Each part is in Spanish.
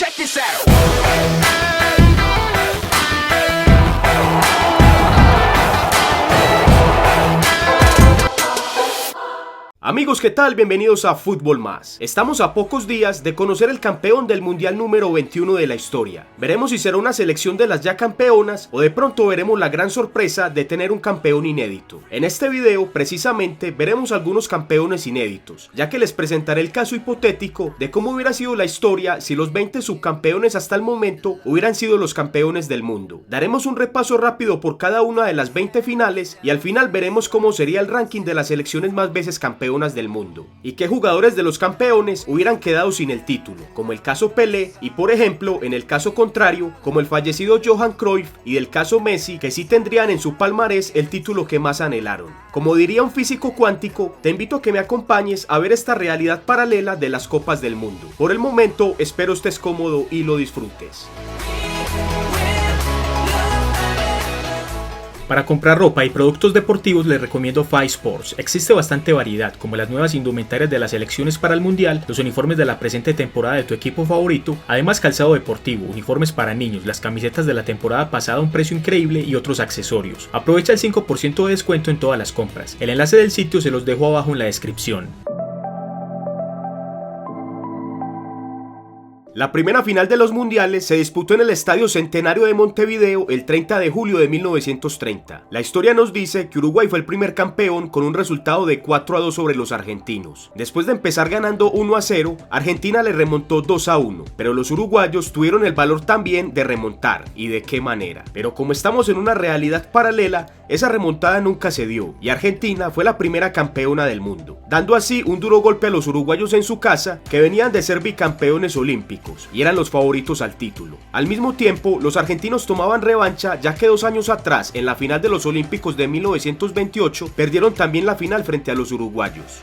check this out. Amigos, ¿qué tal? Bienvenidos a Fútbol Más. Estamos a pocos días de conocer el campeón del Mundial número 21 de la historia. Veremos si será una selección de las ya campeonas o de pronto veremos la gran sorpresa de tener un campeón inédito. En este video, precisamente, veremos algunos campeones inéditos, ya que les presentaré el caso hipotético de cómo hubiera sido la historia si los 20 subcampeones hasta el momento hubieran sido los campeones del mundo. Daremos un repaso rápido por cada una de las 20 finales y al final veremos cómo sería el ranking de las selecciones más veces campeonas del mundo y qué jugadores de los campeones hubieran quedado sin el título, como el caso Pelé y por ejemplo en el caso contrario como el fallecido Johan Cruyff y del caso Messi, que sí tendrían en su palmarés el título que más anhelaron. Como diría un físico cuántico, te invito a que me acompañes a ver esta realidad paralela de las copas del mundo. Por el momento espero estés cómodo y lo disfrutes. Para comprar ropa y productos deportivos les recomiendo Five Sports. Existe bastante variedad, como las nuevas indumentarias de las selecciones para el mundial, los uniformes de la presente temporada de tu equipo favorito, además calzado deportivo, uniformes para niños, las camisetas de la temporada pasada a un precio increíble y otros accesorios. Aprovecha el 5% de descuento en todas las compras. El enlace del sitio se los dejo abajo en la descripción. La primera final de los mundiales se disputó en el Estadio Centenario de Montevideo el 30 de julio de 1930. La historia nos dice que Uruguay fue el primer campeón con un resultado de 4-2 sobre los argentinos. Después de empezar ganando 1-0, Argentina le remontó 2-1, pero los uruguayos tuvieron el valor también de remontar, y de qué manera. Pero como estamos en una realidad paralela, esa remontada nunca se dio, y Argentina fue la primera campeona del mundo, dando así un duro golpe a los uruguayos en su casa, que venían de ser bicampeones olímpicos y eran los favoritos al título. Al mismo tiempo, los argentinos tomaban revancha, ya que 2 años atrás, en la final de los Olímpicos de 1928, perdieron también la final frente a los uruguayos.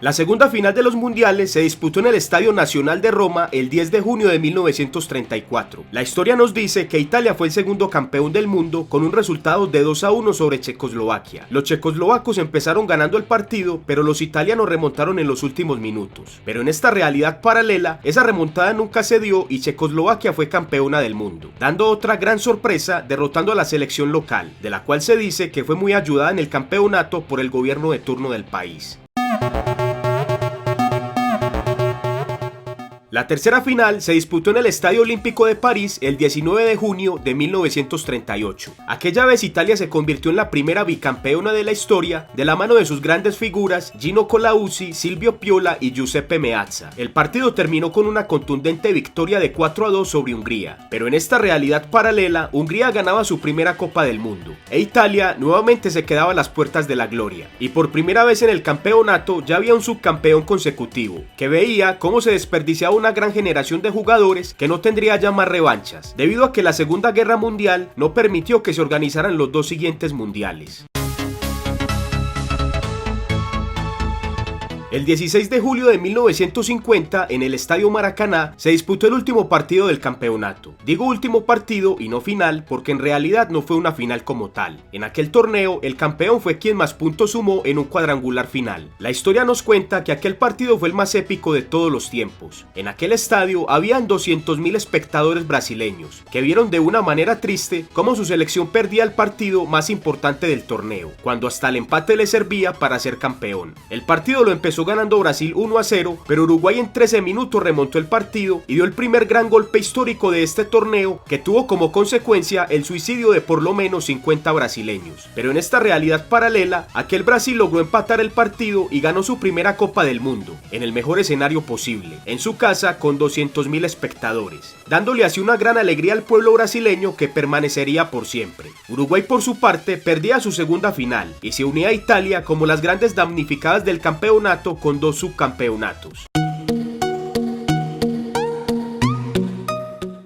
La segunda final de los mundiales se disputó en el Estadio Nacional de Roma el 10 de junio de 1934. La historia nos dice que Italia fue el segundo campeón del mundo con un resultado de 2-1 sobre Checoslovaquia. Los checoslovacos empezaron ganando el partido, pero los italianos remontaron en los últimos minutos. Pero en esta realidad paralela, esa remontada nunca se dio y Checoslovaquia fue campeona del mundo, dando otra gran sorpresa derrotando a la selección local, de la cual se dice que fue muy ayudada en el campeonato por el gobierno de turno del país. La tercera final se disputó en el Estadio Olímpico de París el 19 de junio de 1938. Aquella vez Italia se convirtió en la primera bicampeona de la historia de la mano de sus grandes figuras Gino Colauzi, Silvio Piola y Giuseppe Meazza. El partido terminó con una contundente victoria de 4-2 sobre Hungría, pero en esta realidad paralela Hungría ganaba su primera Copa del Mundo e Italia nuevamente se quedaba a las puertas de la gloria, y por primera vez en el campeonato ya había un subcampeón consecutivo que veía cómo se desperdiciaba una gran generación de jugadores que no tendría ya más revanchas, debido a que la Segunda Guerra Mundial no permitió que se organizaran los 2 siguientes mundiales. El 16 de julio de 1950, en el Estadio Maracaná, se disputó el último partido del campeonato. Digo último partido y no final porque en realidad no fue una final como tal. En aquel torneo, el campeón fue quien más puntos sumó en un cuadrangular final. La historia nos cuenta que aquel partido fue el más épico de todos los tiempos. En aquel estadio habían 200.000 espectadores brasileños, que vieron de una manera triste cómo su selección perdía el partido más importante del torneo, cuando hasta el empate le servía para ser campeón. El partido lo empezó ganando Brasil 1-0, pero Uruguay en 13 minutos remontó el partido y dio el primer gran golpe histórico de este torneo, que tuvo como consecuencia el suicidio de por lo menos 50 brasileños. Pero en esta realidad paralela, aquel Brasil logró empatar el partido y ganó su primera Copa del Mundo, en el mejor escenario posible, en su casa con 200.000 espectadores, dándole así una gran alegría al pueblo brasileño que permanecería por siempre. Uruguay por su parte perdía su segunda final y se unía a Italia como las grandes damnificadas del campeonato con 2 subcampeonatos.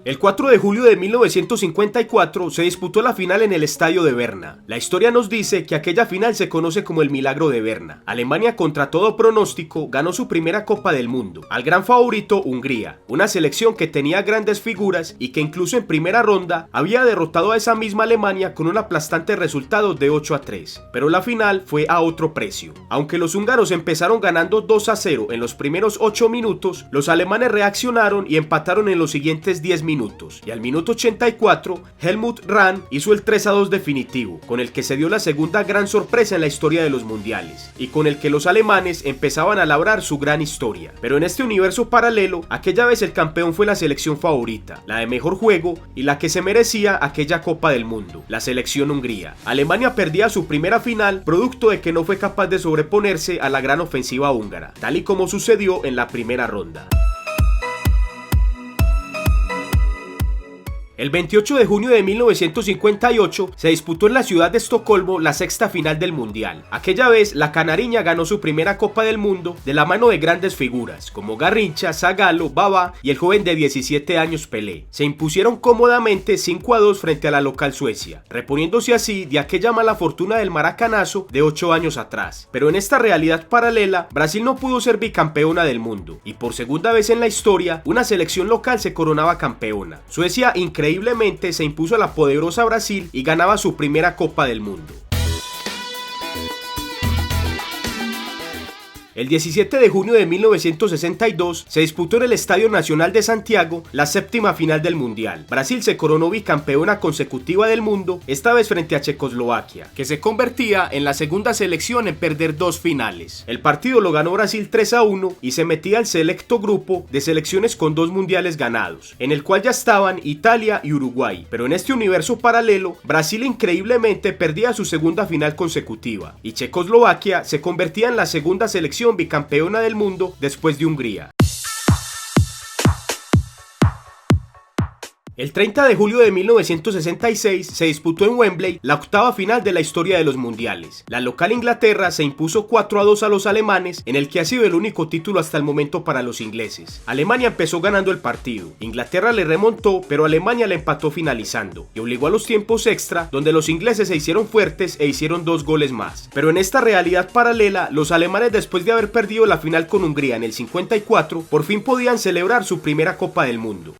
El 4 de julio de 1954 se disputó la final en el estadio de Berna. La historia nos dice que aquella final se conoce como el Milagro de Berna. Alemania, contra todo pronóstico, ganó su primera Copa del Mundo al gran favorito Hungría, una selección que tenía grandes figuras y que incluso en primera ronda había derrotado a esa misma Alemania con un aplastante resultado de 8-3. Pero la final fue a otro precio. Aunque los húngaros empezaron ganando 2-0 en los primeros 8 minutos, los alemanes reaccionaron y empataron en los siguientes 10 minutos. Y al minuto 84, Helmut Rahn hizo el 3-2 definitivo, con el que se dio la segunda gran sorpresa en la historia de los mundiales, y con el que los alemanes empezaban a labrar su gran historia. Pero en este universo paralelo, aquella vez el campeón fue la selección favorita, la de mejor juego y la que se merecía aquella Copa del Mundo, la selección Hungría. Alemania perdía su primera final, producto de que no fue capaz de sobreponerse a la gran ofensiva húngara, tal y como sucedió en la primera ronda. El 28 de junio de 1958 se disputó en la ciudad de Estocolmo la sexta final del Mundial. Aquella vez la canariña ganó su primera Copa del Mundo de la mano de grandes figuras como Garrincha, Zagallo, Baba y el joven de 17 años Pelé. Se impusieron cómodamente 5-2 frente a la local Suecia, reponiéndose así de aquella mala fortuna del maracanazo de 8 años atrás. Pero en esta realidad paralela, Brasil no pudo ser bicampeona del mundo y por segunda vez en la historia, una selección local se coronaba campeona. Suecia increíblemente se impuso a la poderosa Brasil y ganaba su primera Copa del Mundo. El 17 de junio de 1962 se disputó en el Estadio Nacional de Santiago la séptima final del Mundial. Brasil se coronó bicampeona consecutiva del mundo, esta vez frente a Checoslovaquia, que se convertía en la segunda selección en perder 2 finales. El partido lo ganó Brasil 3-1 y se metía al selecto grupo de selecciones con 2 mundiales ganados, en el cual ya estaban Italia y Uruguay. Pero en este universo paralelo, Brasil increíblemente perdía su segunda final consecutiva y Checoslovaquia se convertía en la segunda selección bicampeona del mundo después de Hungría. El 30 de julio de 1966 se disputó en Wembley la octava final de la historia de los mundiales. La local Inglaterra se impuso 4-2 a los alemanes, en el que ha sido el único título hasta el momento para los ingleses. Alemania empezó ganando el partido, Inglaterra le remontó, pero Alemania le empató finalizando, y obligó a los tiempos extra, donde los ingleses se hicieron fuertes e hicieron 2 goles más. Pero en esta realidad paralela, los alemanes, después de haber perdido la final con Hungría en el 54, por fin podían celebrar su primera Copa del Mundo.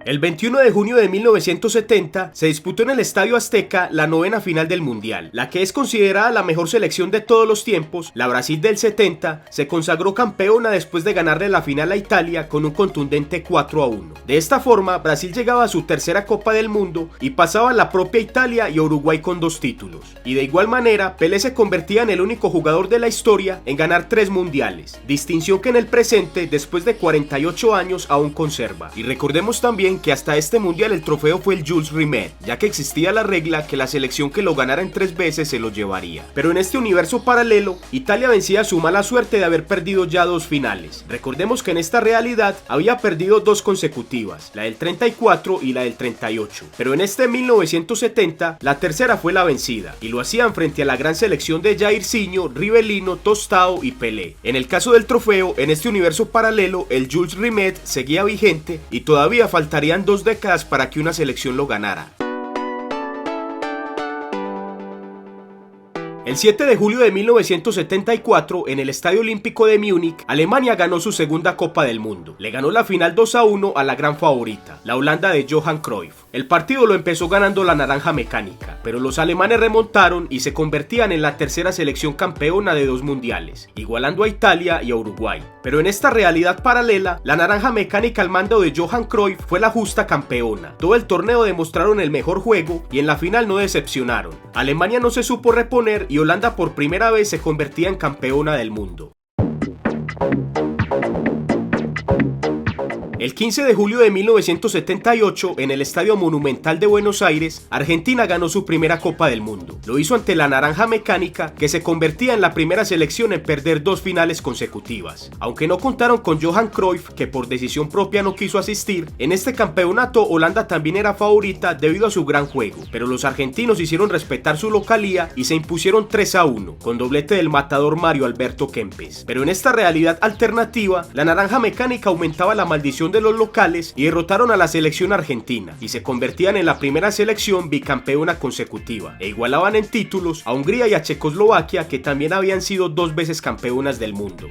El 21 de junio de 1970 se disputó en el Estadio Azteca la novena final del Mundial. La que es considerada la mejor selección de todos los tiempos, la Brasil del 70, se consagró campeona después de ganarle la final a Italia con un contundente 4-1. De esta forma, Brasil llegaba a su tercera Copa del Mundo y pasaba a la propia Italia y a Uruguay con 2 títulos. Y de igual manera, Pelé se convertía en el único jugador de la historia en ganar 3 mundiales, distinción que en el presente, después de 48 años, aún conserva. Y recordemos también que hasta este mundial el trofeo fue el Jules Rimet, ya que existía la regla que la selección que lo ganara en 3 veces se lo llevaría. Pero en este universo paralelo, Italia vencía su mala suerte de haber perdido ya 2 finales. Recordemos que en esta realidad había perdido 2 consecutivas, la del 34 y la del 38. Pero en este 1970, la tercera fue la vencida, y lo hacían frente a la gran selección de Jairzinho, Rivellino, Tostao y Pelé. En el caso del trofeo, en este universo paralelo, el Jules Rimet seguía vigente y todavía faltarían 2 décadas para que una selección lo ganara. El 7 de julio de 1974, en el Estadio Olímpico de Múnich, Alemania ganó su segunda Copa del Mundo. Le ganó la final 2-1 a la gran favorita, la Holanda de Johan Cruyff. El partido lo empezó ganando la naranja mecánica, pero los alemanes remontaron y se convertían en la tercera selección campeona de 2 mundiales, igualando a Italia y a Uruguay. Pero en esta realidad paralela, la naranja mecánica al mando de Johan Cruyff fue la justa campeona. Todo el torneo demostraron el mejor juego y en la final no decepcionaron. Alemania no se supo reponer y Holanda por primera vez se convertía en campeona del mundo. El 15 de julio de 1978, en el Estadio Monumental de Buenos Aires, Argentina ganó su primera Copa del Mundo. Lo hizo ante la Naranja Mecánica, que se convertía en la primera selección en perder 2 finales consecutivas. Aunque no contaron con Johan Cruyff, que por decisión propia no quiso asistir, en este campeonato Holanda también era favorita debido a su gran juego, pero los argentinos hicieron respetar su localía y se impusieron 3-1, con doblete del matador Mario Alberto Kempes. Pero en esta realidad alternativa, la Naranja Mecánica aumentaba la maldición de los locales y derrotaron a la selección argentina, y se convertían en la primera selección bicampeona consecutiva, e igualaban en títulos a Hungría y a Checoslovaquia, que también habían sido 2 veces campeonas del mundo.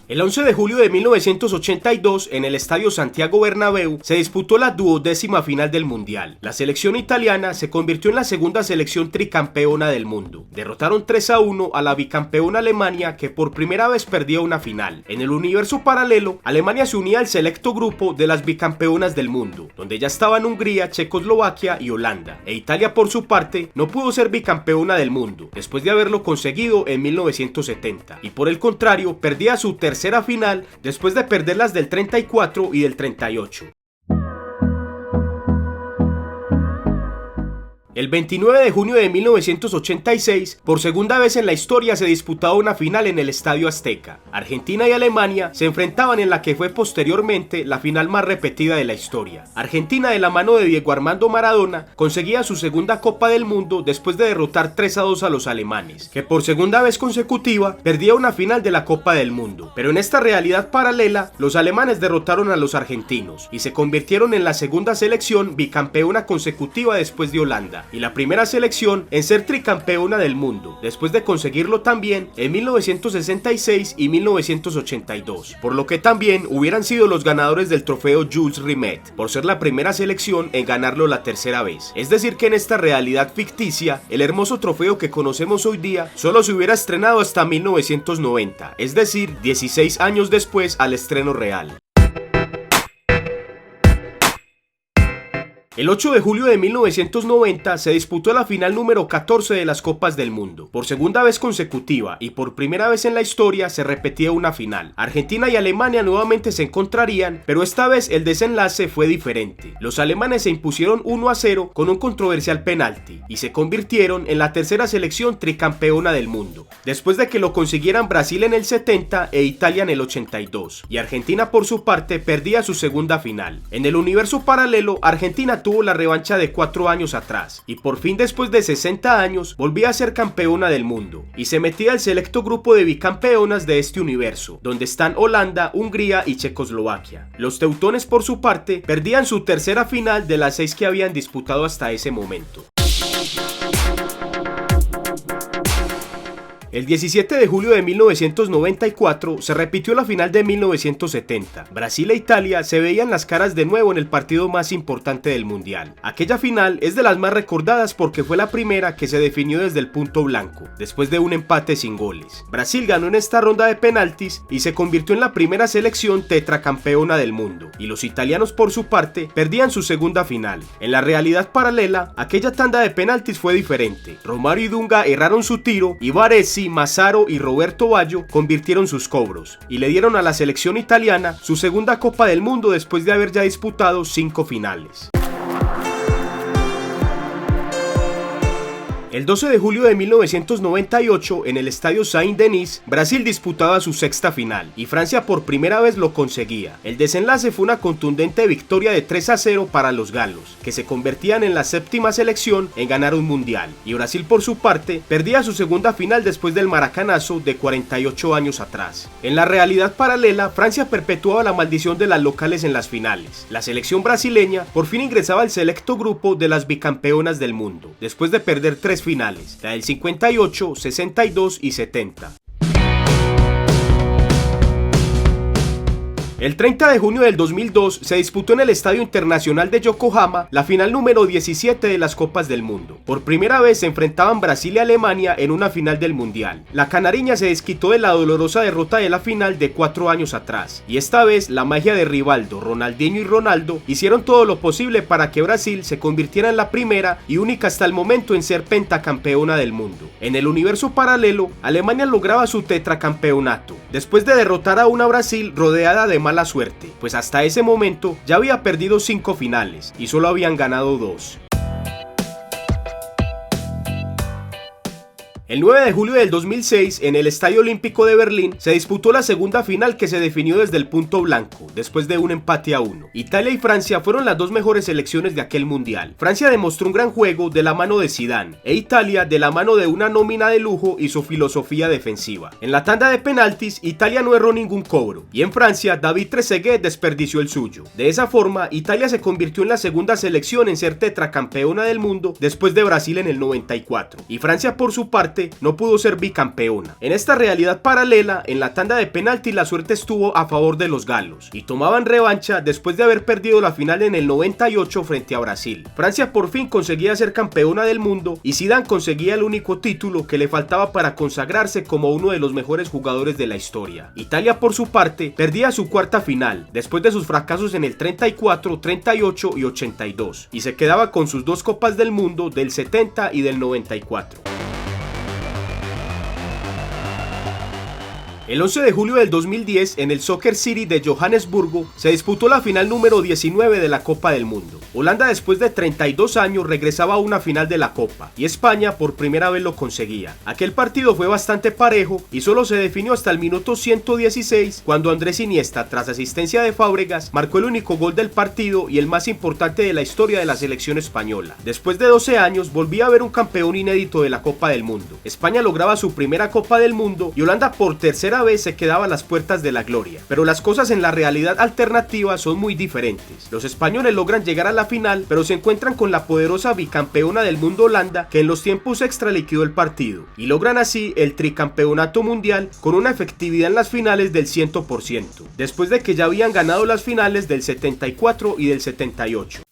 El 11 de julio de 1982, en el Estadio Santiago Bernabéu, se disputó la 12ª final del Mundial. La selección italiana se convirtió en la segunda selección tricampeona del mundo. Derrotaron 3-1 a la bicampeona Alemania, que por primera vez perdía una final. En el universo paralelo, Alemania se unía al selecto grupo de las bicampeonas del mundo, donde ya estaban Hungría, Checoslovaquia y Holanda. E Italia, por su parte, no pudo ser bicampeona del mundo, después de haberlo conseguido en 1970. Y por el contrario, perdía su tercera final después de perder las del 34 y del 38. El 29 de junio de 1986, por segunda vez en la historia se disputaba una final en el Estadio Azteca. Argentina y Alemania se enfrentaban en la que fue posteriormente la final más repetida de la historia. Argentina, de la mano de Diego Armando Maradona, conseguía su segunda Copa del Mundo después de derrotar 3-2 a los alemanes, que por segunda vez consecutiva perdía una final de la Copa del Mundo. Pero en esta realidad paralela, los alemanes derrotaron a los argentinos y se convirtieron en la segunda selección bicampeona consecutiva después de Holanda, y la primera selección en ser tricampeona del mundo, después de conseguirlo también en 1966 y 1982, por lo que también hubieran sido los ganadores del trofeo Jules Rimet, por ser la primera selección en ganarlo la tercera vez. Es decir que en esta realidad ficticia, el hermoso trofeo que conocemos hoy día solo se hubiera estrenado hasta 1990, es decir, 16 años después al estreno real. El 8 de julio de 1990 se disputó la final número 14 de las Copas del Mundo. Por segunda vez consecutiva y por primera vez en la historia se repetía una final. Argentina y Alemania nuevamente se encontrarían, pero esta vez el desenlace fue diferente. Los alemanes se impusieron 1-0 con un controversial penalti y se convirtieron en la tercera selección tricampeona del mundo, después de que lo consiguieran Brasil en el 70 e Italia en el 82. Y Argentina, por su parte, perdía su segunda final. En el universo paralelo, Argentina tuvo la revancha de 4 años atrás y por fin, después de 60 años, volvía a ser campeona del mundo y se metía al selecto grupo de bicampeonas de este universo, donde están Holanda, Hungría y Checoslovaquia. Los teutones, por su parte, perdían su tercera final de las 6 que habían disputado hasta ese momento. El 17 de julio de 1994 se repitió la final de 1970. Brasil e Italia se veían las caras de nuevo en el partido más importante del mundial. Aquella final es de las más recordadas porque fue la primera que se definió desde el punto blanco, después de un empate sin goles. Brasil ganó en esta ronda de penaltis y se convirtió en la primera selección tetracampeona del mundo, y los italianos, por su parte, perdían su segunda final. En la realidad paralela, aquella tanda de penaltis fue diferente. Romario y Dunga erraron su tiro y Baresi, Massaro y Roberto Baggio convirtieron sus cobros y le dieron a la selección italiana su segunda Copa del Mundo después de haber ya disputado 5 finales. El 12 de julio de 1998, en el estadio Saint-Denis, Brasil disputaba su sexta final y Francia por primera vez lo conseguía. El desenlace fue una contundente victoria de 3-0 para los galos, que se convertían en la séptima selección en ganar un mundial, y Brasil, por su parte, perdía su segunda final después del maracanazo de 48 años atrás. En la realidad paralela, Francia perpetuaba la maldición de las locales en las finales. La selección brasileña por fin ingresaba al selecto grupo de las bicampeonas del mundo, después de perder 3 finales, la del 58, 62 y 70. El 30 de junio del 2002 se disputó en el Estadio Internacional de Yokohama la final número 17 de las Copas del Mundo. Por primera vez se enfrentaban Brasil y Alemania en una final del Mundial. La canariña se desquitó de la dolorosa derrota de la final de 4 años atrás, y esta vez la magia de Rivaldo, Ronaldinho y Ronaldo hicieron todo lo posible para que Brasil se convirtiera en la primera y única hasta el momento en ser pentacampeona del mundo. En el universo paralelo, Alemania lograba su tetracampeonato, después de derrotar a una Brasil rodeada de mala suerte, pues hasta ese momento ya había perdido 5 finales y solo habían ganado 2. El 9 de julio del 2006, en el Estadio Olímpico de Berlín, se disputó la segunda final que se definió desde el punto blanco, después de un empate a 1. Italia y Francia fueron las dos mejores selecciones de aquel mundial. Francia demostró un gran juego de la mano de Zidane, e Italia de la mano de una nómina de lujo y su filosofía defensiva. En la tanda de penaltis, Italia no erró ningún cobro, y en Francia, David Trezeguet desperdició el suyo. De esa forma, Italia se convirtió en la segunda selección en ser tetracampeona del mundo después de Brasil en el 94, y Francia por su parte no pudo ser bicampeona. En esta realidad paralela, en la tanda de penaltis la suerte estuvo a favor de los galos y tomaban revancha después de haber perdido la final en el 98 frente a Brasil. Francia por fin conseguía ser campeona del mundo y Zidane conseguía el único título que le faltaba para consagrarse como uno de los mejores jugadores de la historia. Italia por su parte perdía su cuarta final después de sus fracasos en el 34, 38 y 82 y se quedaba con sus 2 copas del mundo del 70 y del 94. El 11 de julio del 2010, en el Soccer City de Johannesburgo, se disputó la final número 19 de la Copa del Mundo. Holanda, después de 32 años, regresaba a una final de la Copa, y España por primera vez lo conseguía. Aquel partido fue bastante parejo y solo se definió hasta el minuto 116, cuando Andrés Iniesta, tras asistencia de Fábregas, marcó el único gol del partido y el más importante de la historia de la selección española. Después de 12 años, volvía a haber un campeón inédito de la Copa del Mundo. España lograba su primera Copa del Mundo y Holanda por tercera vez se quedaba a las puertas de la gloria. Pero las cosas en la realidad alternativa son muy diferentes. Los españoles logran llegar a la final, pero se encuentran con la poderosa bicampeona del mundo Holanda, que en los tiempos extra liquidó el partido, y logran así el tricampeonato mundial con una efectividad en las finales del 100%, después de que ya habían ganado las finales del 74 y del 78.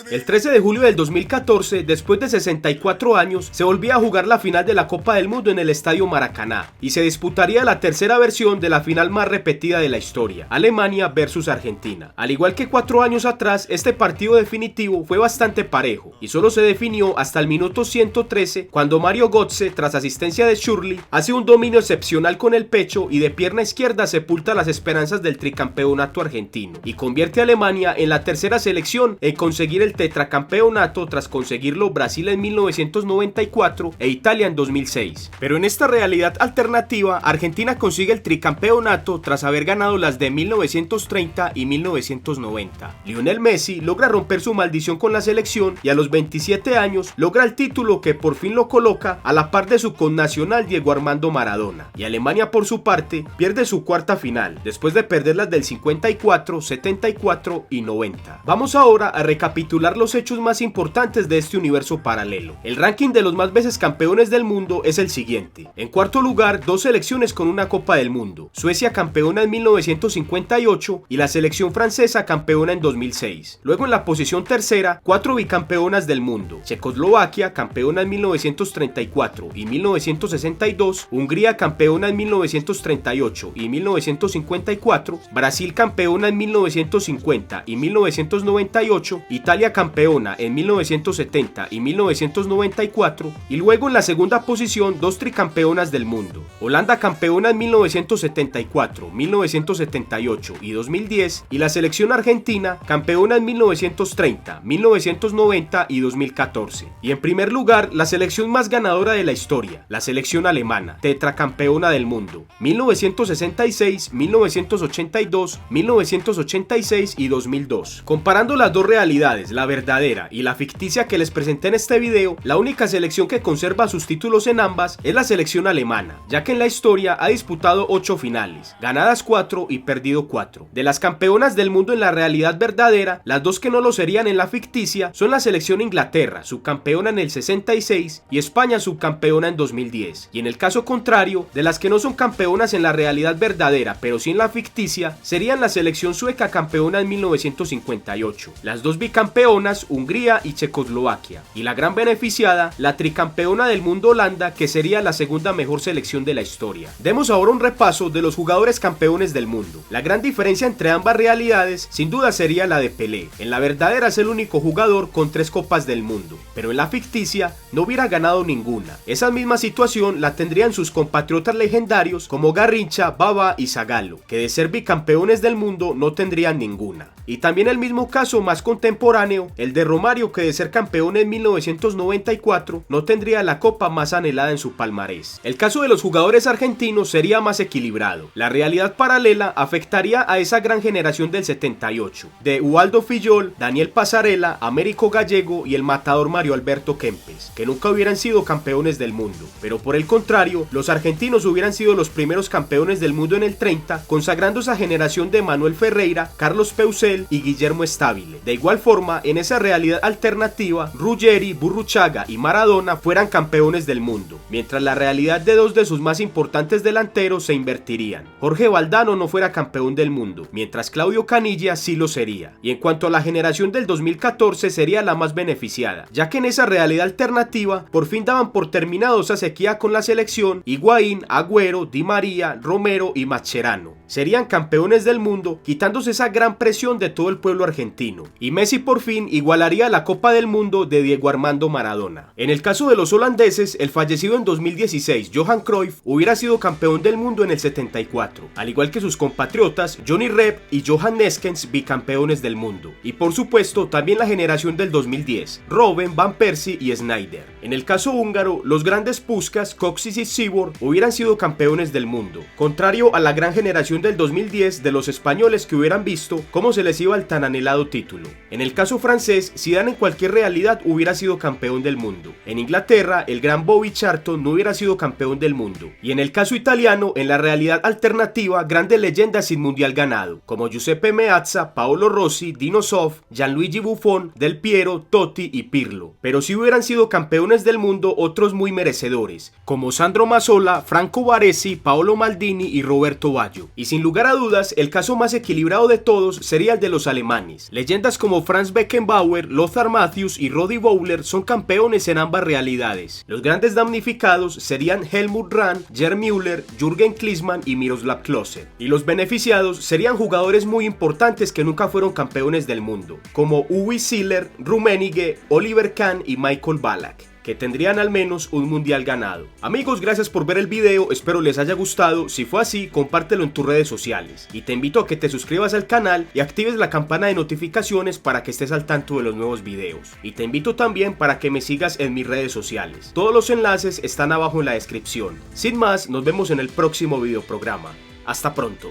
El 13 de julio del 2014, después de 64 años, se volvía a jugar la final de la Copa del Mundo en el Estadio Maracaná y se disputaría la tercera versión de la final más repetida de la historia, Alemania versus Argentina. Al igual que 4 años atrás, este partido definitivo fue bastante parejo y solo se definió hasta el minuto 113, cuando Mario Götze, tras asistencia de Schürrle, hace un dominio excepcional con el pecho y de pierna izquierda sepulta las esperanzas del tricampeonato argentino y convierte a Alemania en la tercera selección en conseguir el tetracampeonato, tras conseguirlo Brasil en 1994 e Italia en 2006. Pero en esta realidad alternativa, Argentina consigue el tricampeonato tras haber ganado las de 1930 y 1990. Lionel Messi logra romper su maldición con la selección y a los 27 años logra el título que por fin lo coloca a la par de su connacional Diego Armando Maradona. Y Alemania por su parte pierde su cuarta final, después de perder las del 54, 74 y 90. Vamos ahora a recapitular los hechos más importantes de este universo paralelo. El ranking de los más veces campeones del mundo es el siguiente. En cuarto lugar, 2 selecciones con una Copa del Mundo. Suecia, campeona en 1958, y la selección francesa, campeona en 2006. Luego en la posición tercera, 4 bicampeonas del mundo. Checoslovaquia, campeona en 1934 y 1962. Hungría, campeona en 1938 y 1954. Brasil, campeona en 1950 y 1998. Italia, campeona en 1970 y 1994, y luego en la segunda posición 2 tricampeonas del mundo. Holanda, campeona en 1974, 1978 y 2010, y la selección argentina, campeona en 1930, 1990 y 2014. Y en primer lugar, la selección más ganadora de la historia, la selección alemana, tetracampeona del mundo, 1966, 1982, 1986 y 2002. Comparando las dos realidades, la verdadera y la ficticia que les presenté en este video, la única selección que conserva sus títulos en ambas es la selección alemana, ya que en la historia ha disputado 8 finales, ganadas 4 y perdido 4. De las campeonas del mundo en la realidad verdadera, las 2 que no lo serían en la ficticia son la selección Inglaterra, subcampeona en el 66, y España, subcampeona en 2010. Y en el caso contrario, de las que no son campeonas en la realidad verdadera, pero sí en la ficticia, serían la selección sueca, campeona en 1958, la las dos bicampeonas Hungría y Checoslovaquia, y la gran beneficiada, la tricampeona del mundo Holanda, que sería la segunda mejor selección de la historia. Demos ahora un repaso de los jugadores campeones del mundo. La gran diferencia entre ambas realidades sin duda sería la de Pelé. En la verdadera es el único jugador con 3 copas del mundo, pero en la ficticia no hubiera ganado ninguna. Esa misma situación la tendrían sus compatriotas legendarios como Garrincha, Baba y Zagallo, que de ser bicampeones del mundo no tendrían ninguna. Y también el mismo caso más contemporáneo, el de Romario, que de ser campeón en 1994 no tendría la copa más anhelada en su palmarés. El caso de los jugadores argentinos sería más equilibrado. La realidad paralela afectaría a esa gran generación del 78, de Ubaldo Fillol, Daniel Passarella, Américo Gallego y el matador Mario Alberto Kempes, que nunca hubieran sido campeones del mundo. Pero por el contrario, los argentinos hubieran sido los primeros campeones del mundo en el 30, consagrando esa generación de Manuel Ferreira, Carlos Peusel y Guillermo Stabile. De igual forma, en esa realidad alternativa, Ruggeri, Burruchaga y Maradona fueran campeones del mundo, mientras la realidad de 2 de sus más importantes delanteros se invertirían. Jorge Valdano no fuera campeón del mundo, mientras Claudio Canilla sí lo sería. Y en cuanto a la generación del 2014 sería la más beneficiada, ya que en esa realidad alternativa por fin daban por terminado esa sequía con la selección. Higuaín, Agüero, Di María, Romero y Mascherano serían campeones del mundo, quitándose esa gran presión de todo el pueblo argentino, y Messi por fin igualaría la Copa del Mundo de Diego Armando Maradona. En el caso de los holandeses, el fallecido en 2016 Johan Cruyff hubiera sido campeón del mundo en el 74, al igual que sus compatriotas Johnny Rep y Johan Neskens, bicampeones del mundo, y por supuesto también la generación del 2010, Robben, Van Persie y Sneijder. En el caso húngaro, los grandes Puskás, Kocsis y Sibor hubieran sido campeones del mundo, contrario a la gran generación del 2010 de los españoles, que hubieran visto cómo se les iba el tan anhelado título. En el caso francés, Zidane en cualquier realidad hubiera sido campeón del mundo. En Inglaterra, el gran Bobby Charlton no hubiera sido campeón del mundo. Y en el caso italiano, en la realidad alternativa, grandes leyendas sin mundial ganado, como Giuseppe Meazza, Paolo Rossi, Dino Zoff, Gianluigi Buffon, Del Piero, Totti y Pirlo. Pero sí hubieran sido campeones del mundo otros muy merecedores, como Sandro Mazzola, Franco Baresi, Paolo Maldini y Roberto Baggio. Y sin lugar a dudas, el caso más equilibrado de todos sería el de los alemanes. Leyendas como Franz Beckenbauer, Lothar Matthäus y Rudi Völler son campeones en ambas realidades. Los grandes damnificados serían Helmut Rahn, Gerd Müller, Jürgen Klinsmann y Miroslav Klose. Y los beneficiados serían jugadores muy importantes que nunca fueron campeones del mundo, como Uwe Seeler, Rummenigge, Oliver Kahn y Michael Ballack, que tendrían al menos un mundial ganado. Amigos, gracias por ver el video, espero les haya gustado. Si fue así, compártelo en tus redes sociales, y te invito a que te suscribas al canal y actives la campana de notificaciones para que estés al tanto de los nuevos videos, y te invito también para que me sigas en mis redes sociales. Todos los enlaces están abajo en la descripción. Sin más, nos vemos en el próximo videoprograma. Hasta pronto.